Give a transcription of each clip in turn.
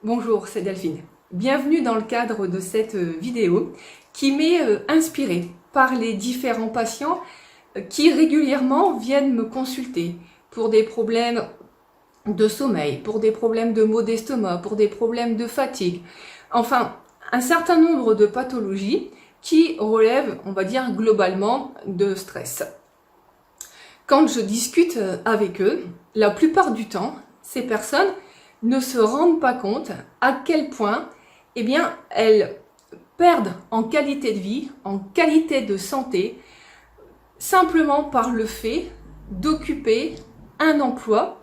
Bonjour, c'est Delphine. Bienvenue dans le cadre de cette vidéo qui m'est inspirée par les différents patients qui régulièrement viennent me consulter pour des problèmes de sommeil, pour des problèmes de maux d'estomac, pour des problèmes de fatigue. Enfin, un certain nombre de pathologies qui relèvent, on va dire, globalement de stress. Quand je discute avec eux, la plupart du temps, ces personnes ne se rendent pas compte à quel point elles perdent en qualité de vie, en qualité de santé, simplement par le fait d'occuper un emploi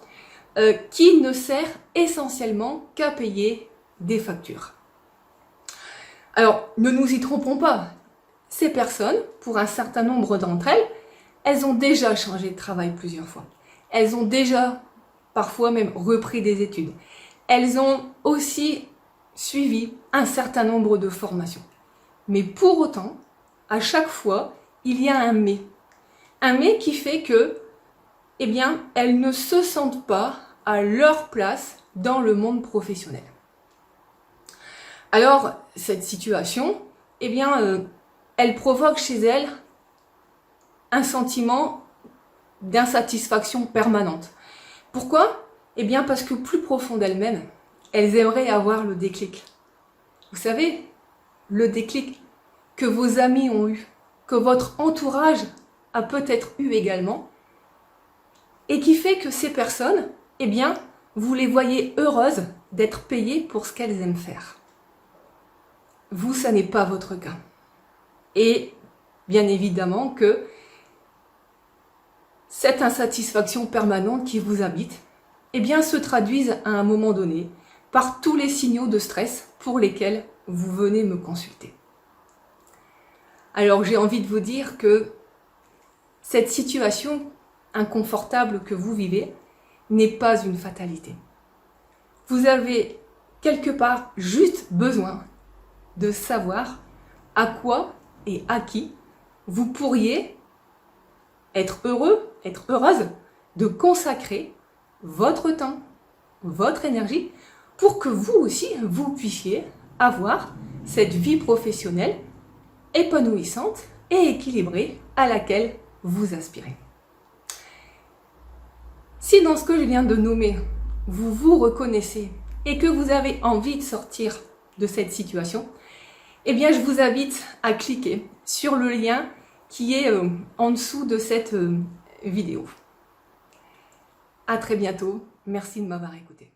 qui ne sert essentiellement qu'à payer des factures. Alors, ne nous y trompons pas, ces personnes, pour un certain nombre d'entre elles, elles ont déjà changé de travail plusieurs fois. Elles ont déjà parfois même repris des études. Elles ont aussi suivi un certain nombre de formations. Mais pour autant, à chaque fois, il y a un mais. Un mais qui fait que, elles ne se sentent pas à leur place dans le monde professionnel. Alors, cette situation, elle provoque chez elles un sentiment d'insatisfaction permanente. Pourquoi ? Parce que plus profond d'elles-mêmes, elles aimeraient avoir le déclic. Vous savez, le déclic que vos amis ont eu, que votre entourage a peut-être eu également, et qui fait que ces personnes, vous les voyez heureuses d'être payées pour ce qu'elles aiment faire. Vous, ça n'est pas votre cas. Et bien évidemment que cette insatisfaction permanente qui vous habite, se traduise à un moment donné par tous les signaux de stress pour lesquels vous venez me consulter. Alors j'ai envie de vous dire que cette situation inconfortable que vous vivez n'est pas une fatalité. Vous avez quelque part juste besoin de savoir à quoi et à qui vous pourriez être heureux, être heureuse de consacrer votre temps, votre énergie, pour que vous aussi, vous puissiez avoir cette vie professionnelle épanouissante et équilibrée à laquelle vous aspirez. Si dans ce que je viens de nommer, vous vous reconnaissez et que vous avez envie de sortir de cette situation, je vous invite à cliquer sur le lien qui est en dessous de cette vidéo. À très bientôt. Merci de m'avoir écouté.